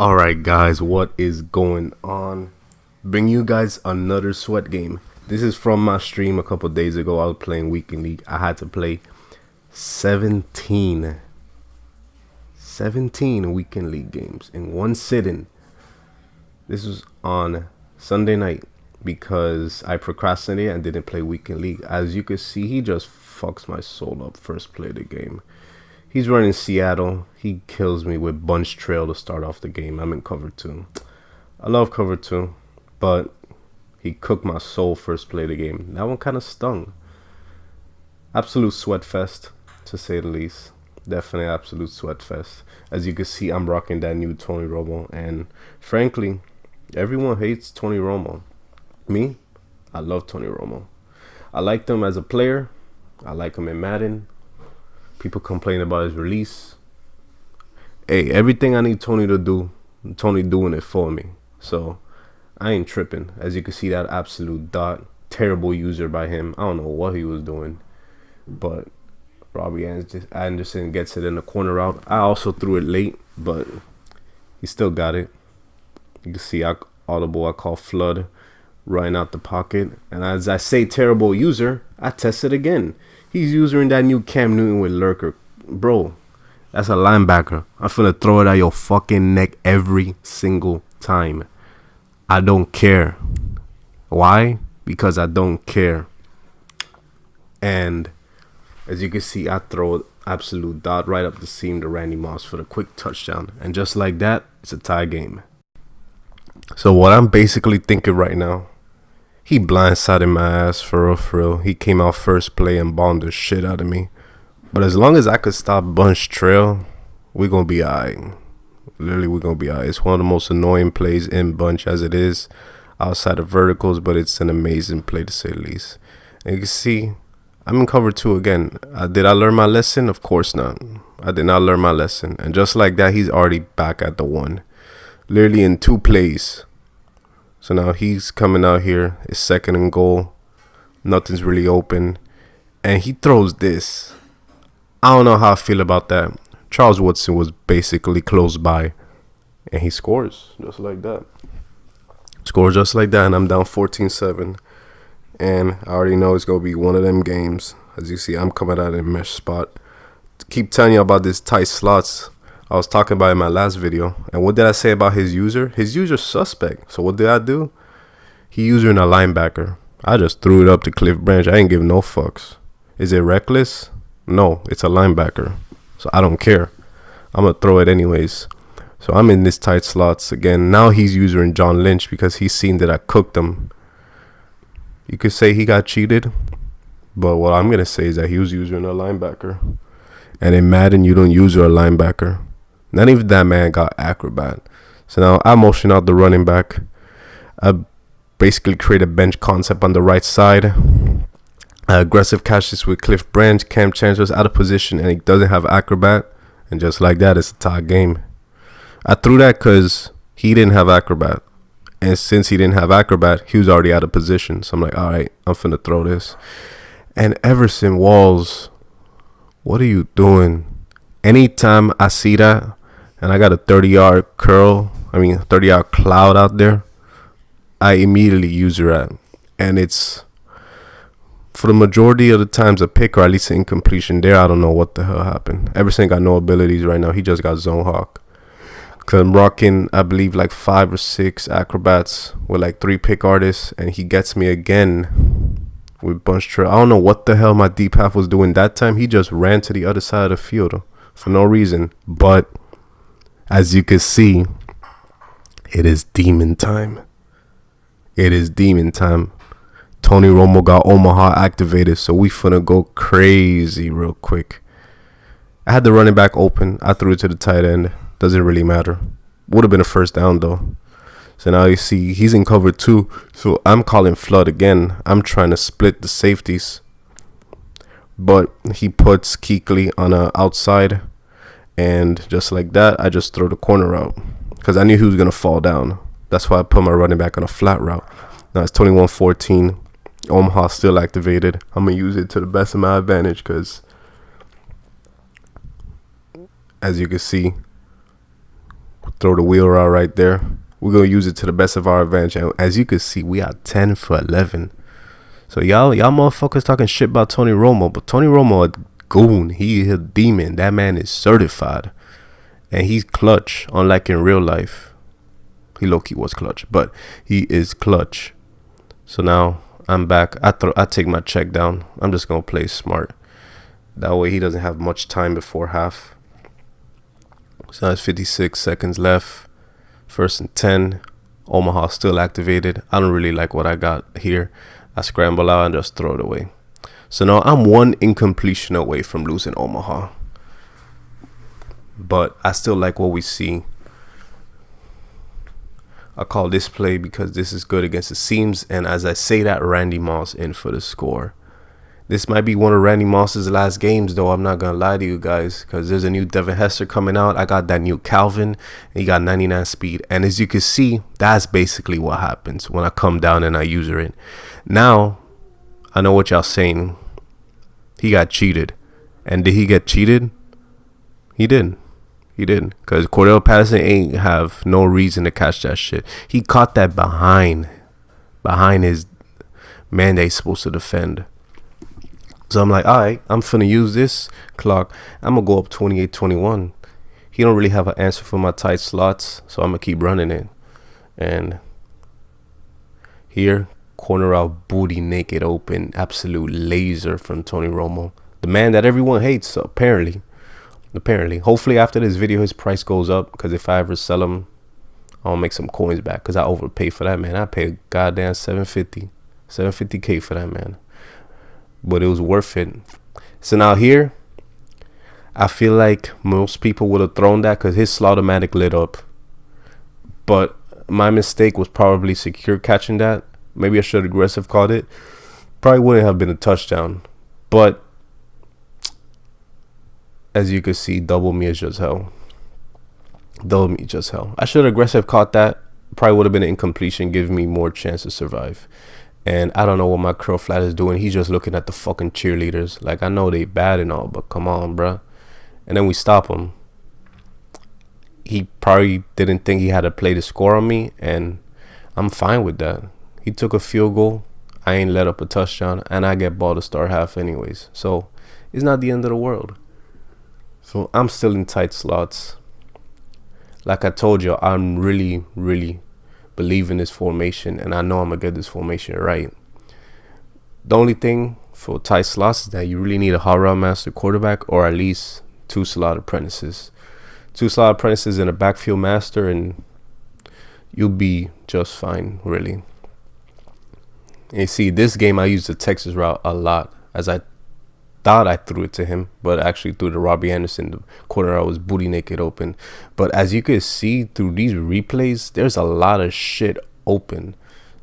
Alright guys, what is going on? Bring you guys another sweat game. This is from my stream a couple days ago. I was playing Weekend League. I had to play 17 Weekend League games in one sitting. This was on Sunday night because I procrastinated and didn't play Weekend League. As you can see, he just fucks my soul up first play of the game. He's running Seattle. He kills me with bunch trail to start off the game. I'm in cover 2. I love cover 2, but he cooked my soul first play of the game. That one kind of stung. Absolute sweat fest, to say the least. Definitely absolute sweat fest. As you can see, I'm rocking that new Tony Romo. And frankly, everyone hates Tony Romo. Me, I love Tony Romo. I liked him as a player. I like him in Madden. People complain about his release. Hey, everything I need Tony to do, Tony doing it for me. So I ain't tripping. As you can see, that absolute dot. Terrible user by him. I don't know what he was doing. But Robbie Anderson gets it in the corner route. I also threw it late, but he still got it. You can see I call flood running out the pocket. And as I say terrible user, I test it again. He's using that new Cam Newton with Lurker. Bro, that's a linebacker. I'm finna throw it at your fucking neck every single time. I don't care. Why? Because I don't care. And as you can see, I throw an absolute dot right up the seam to Randy Moss for the quick touchdown. And just like that, it's a tie game. So what I'm basically thinking right now, he blindsided my ass for real. He came out first play and bombed the shit out of me. But as long as I could stop bunch trail, we're going to be alright. Literally, we're going to be alright. It's one of the most annoying plays in bunch as it is outside of verticals, but it's an amazing play to say the least. And you can see, I'm in cover 2 again. Did I learn my lesson? Of course not. I did not learn my lesson. And just like that, he's already back at the 1. Literally in 2 plays. So now he's coming out here. It's 2nd and goal. Nothing's really open. And he throws this. I don't know how I feel about that. Charles Woodson was basically close by. And he scores just like that. Scores just like that. And I'm down 14-7. And I already know it's going to be one of them games. As you see, I'm coming out in mesh spot. Keep telling you about this tight slots. I was talking about in my last video. And what did I say about his user? His user's suspect. So what did I do? He using a linebacker. I just threw it up to Cliff Branch. I ain't give no fucks. Is it reckless? No, it's a linebacker. So I don't care. I'm going to throw it anyways. So I'm in this tight slots again. Now he's using John Lynch because he's seen that I cooked him. You could say he got cheated. But what I'm going to say is that he was using a linebacker. And in Madden, you don't use a linebacker. Not even that man got acrobat. So now I motion out the running back. I basically create a bench concept on the right side. Aggressive catches with Cliff Branch. Cam Chancellor's out of position and he doesn't have acrobat. And just like that, it's a tie game. I threw that because he didn't have acrobat. And since he didn't have acrobat, he was already out of position. So I'm like, all right, I'm finna throw this. And Everson Walls, what are you doing? Anytime I see that, and I got a 30-yard 30-yard cloud out there, I immediately use that. And it's, for the majority of the times, a pick or at least an incompletion there. I don't know what the hell happened. Everson got no abilities right now. He just got zone hawk. Because I'm rocking, I believe, like 5 or 6 acrobats with like 3 pick artists. And he gets me again with bunch trail. I don't know what the hell my deep half was doing that time. He just ran to the other side of the field for no reason. But as you can see, it is demon time. It is demon time. Tony Romo got Omaha activated, so we finna go crazy real quick. I had the running back open. I threw it to the tight end. Doesn't really matter. Would have been a first down though. So now you see he's in cover 2. So I'm calling flood again. I'm trying to split the safeties. But he puts Kuechly on a outside. And just like that, I just throw the corner out. Because I knew he was going to fall down. That's why I put my running back on a flat route. Now it's 21-14. Omaha still activated. I'm going to use it to the best of my advantage. Because as you can see, Throw the wheel out right there. We're going to use it to the best of our advantage. And as you can see, we are 10 for 11. So y'all motherfuckers talking shit about Tony Romo. But Tony Romo a goon. He a demon. That man is certified. And he's clutch, unlike in real life. He low-key was clutch. But he is clutch. So now I'm back. I take my check down. I'm just going to play smart. That way he doesn't have much time before half. So that's 56 seconds left. 1st and 10. Omaha still activated. I don't really like what I got here. I scramble out and just throw it away. So now I'm one incompletion away from losing Omaha. But I still like what we see. I call this play because this is good against the seams. And as I say that, Randy Moss in for the score. This might be one of Randy Moss's last games, though. I'm not going to lie to you guys, because there's a new Devin Hester coming out. I got that new Calvin. And he got 99 speed. And as you can see, that's basically what happens when I come down and I user it. Now, I know what y'all saying. He got cheated. And did he get cheated? He did. He did. Because Cordell Patterson ain't have no reason to catch that shit. He caught that behind his man that he's supposed to defend. So I'm like, all right, I'm finna use this clock. I'm going to go up 28-21. He don't really have an answer for my tight slots, so I'm going to keep running it. And here, corner out, booty naked open. Absolute laser from Tony Romo. The man that everyone hates, apparently. Hopefully after this video, his price goes up. Because if I ever sell him, I'll make some coins back. Because I overpay for that, man. I paid goddamn $750K for that, man. But it was worth it. So now here, I feel like most people would have thrown that because his slot-o-matic lit up. But my mistake was probably secure catching that. Maybe I should have aggressive caught it. Probably wouldn't have been a touchdown. But as you can see, double me is just hell. I should have aggressive caught that. Probably would have been an incompletion, give me more chance to survive. And I don't know what my curl flat is doing. He's just looking at the fucking cheerleaders. Like, I know they bad and all, but come on, bruh. And then we stop him. He probably didn't think he had to play to score on me, and I'm fine with that. He took a field goal. I ain't let up a touchdown, and I get ball to start half anyways. So it's not the end of the world. So I'm still in tight slots. Like I told you, I'm really believe in this formation, and I know I'm gonna get this formation right. The only thing for tight slots is that you really need a hot route master quarterback, or at least 2 slot apprentices. 2 slot apprentices and a backfield master, and you'll be just fine, really. And you see, this game I used the Texas route a lot, as I thought I threw it to him, but actually threw to Robbie Anderson. The corner I was booty naked open. But as you can see through these replays, there's a lot of shit open.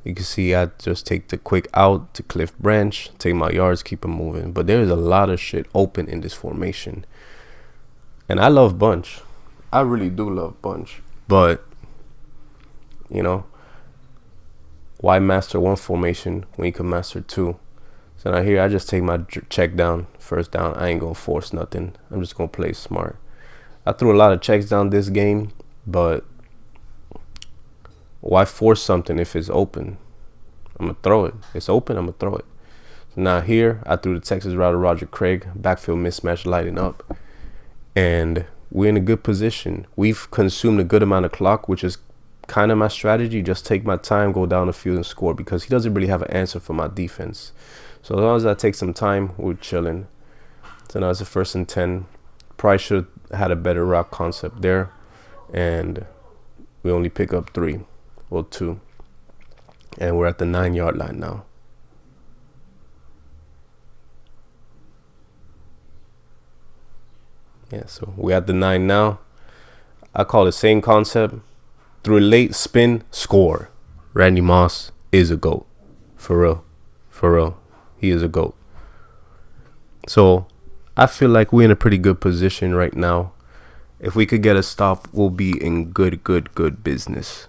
You can see I just take the quick out to Cliff Branch, take my yards, keep it moving. But there's a lot of shit open in this formation. And I love bunch. I really do love bunch. But, you know, why master one formation when you can master 2? So now here, I just take my check down, 1st down. I ain't going to force nothing. I'm just going to play smart. I threw a lot of checks down this game, but why force something if it's open? I'm going to throw it. It's open, I'm going to throw it. So now here, I threw the Texas route to Roger Craig. Backfield mismatch lighting up. And we're in a good position. We've consumed a good amount of clock, which is kind of my strategy. Just take my time, go down the field and score, because he doesn't really have an answer for my defense. So as long as I take some time, we're chilling. So now it's a 1st and 10. Probably should have had a better route concept there. And we only pick up 3 or 2. And we're at the 9-yard line now. Yeah, so we're at the 9 now. I call the same concept. Through a late spin, score. Randy Moss is a GOAT. For real. For real. He is a GOAT. So I feel like we're in a pretty good position right now. If we could get a stop, we'll be in good business.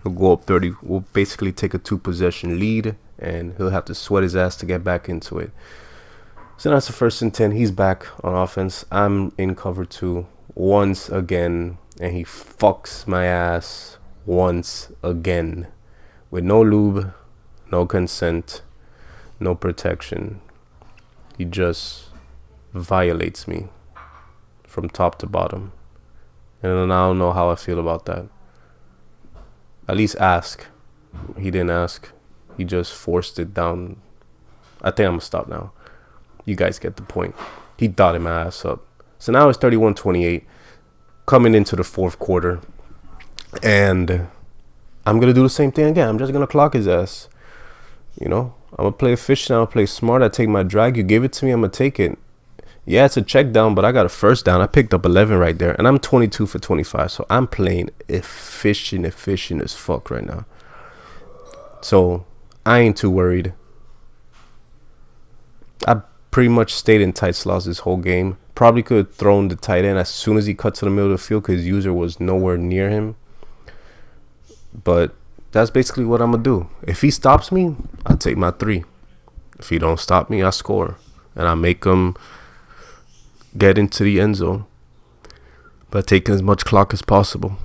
We'll go up 30. We'll basically take a 2-possession lead, and he'll have to sweat his ass to get back into it. So now it's the 1st and 10. He's back on offense. I'm in cover 2. Once again, and he fucks my ass once again with no lube, no consent, no protection. He just violates me from top to bottom, and I don't know how I feel about that. At least ask. He didn't ask. He just forced it down. I think I'm gonna stop now. You guys get the point. He dotted my ass up. So now it's 31-28 coming into the fourth quarter, and I'm gonna do the same thing again. I'm just gonna clock his ass. You know, I'm gonna play efficient. I'm gonna play smart. I take my drag. You give it to me, I'm gonna take it. Yeah, it's a check down, but I got a first down. I picked up 11 right there, and I'm 22 for 25. So I'm playing efficient as fuck right now. So I ain't too worried. I pretty much stayed in tight slots this whole game. Probably could have thrown the tight end as soon as he cut to the middle of the field because his user was nowhere near him. But that's basically what I'm going to do. If he stops me, I take my 3. If he don't stop me, I score. And I make him get into the end zone by taking as much clock as possible.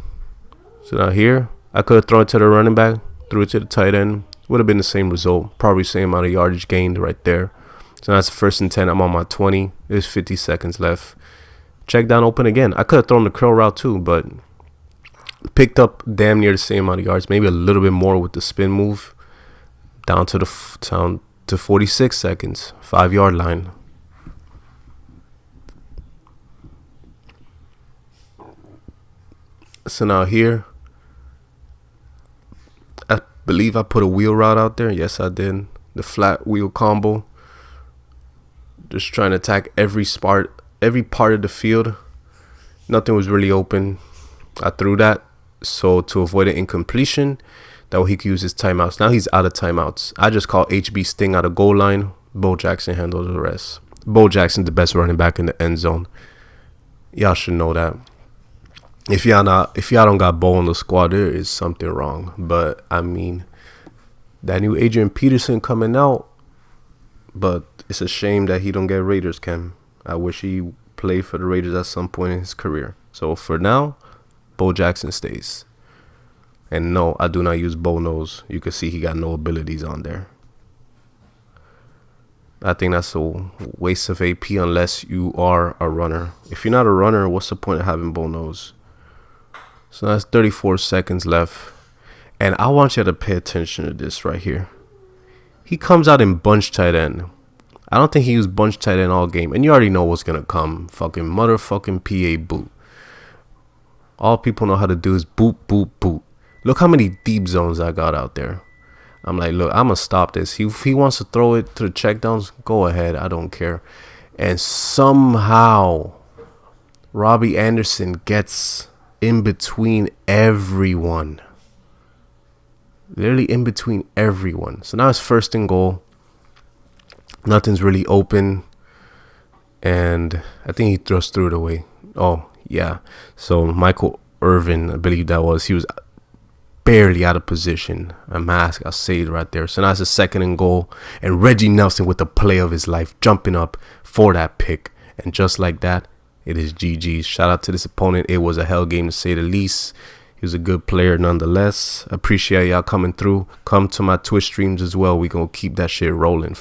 So now here, I could have thrown it to the running back, threw it to the tight end. Would have been the same result. Probably same amount of yardage gained right there. So now it's 1st and 10. I'm on my 20. There's 50 seconds left. Check down open again. I could have thrown the curl route too, but picked up damn near the same amount of yards. Maybe a little bit more with the spin move. Down to to 46 seconds. 5-yard line. So now here, I believe I put a wheel route out there. Yes, I did. The flat wheel combo. Just trying to attack every part of the field. Nothing was really open. I threw that so to avoid an incompletion, that way he could use his timeouts. Now he's out of timeouts. I just call HB Sting out of goal line. Bo Jackson handles the rest. Bo Jackson's the best running back in the end zone. Y'all should know that. If y'all don't got Bo on the squad, there is something wrong. But I mean, that new Adrian Peterson coming out, but it's a shame that he don't get Raiders chem. I wish he played for the Raiders at some point in his career. So for now, Bo Jackson stays. And no, I do not use Bo nose. You can see he got no abilities on there. I think that's a waste of AP unless you are a runner. If you're not a runner, what's the point of having Bo nose? So that's 34 seconds left. And I want you to pay attention to this right here. He comes out in bunch tight end. I don't think he used bunch tight end all game. And you already know what's going to come. Fucking motherfucking PA boot. All people know how to do is boot, boot, boot. Look how many deep zones I got out there. I'm like, look, I'm going to stop this. If he wants to throw it to the checkdowns, go ahead. I don't care. And somehow, Robbie Anderson gets in between everyone. Literally in between everyone. So now it's 1st and goal. Nothing's really open. And I think he just threw it away. Oh, yeah. So Michael Irvin, I believe that was. He was barely out of position. A mask, I'll say it right there. So now it's a 2nd and goal. And Reggie Nelson with the play of his life, jumping up for that pick. And just like that, it is GG's. Shout out to this opponent. It was a hell game to say the least. He was a good player nonetheless. Appreciate y'all coming through. Come to my Twitch streams as well. We gonna keep that shit rolling.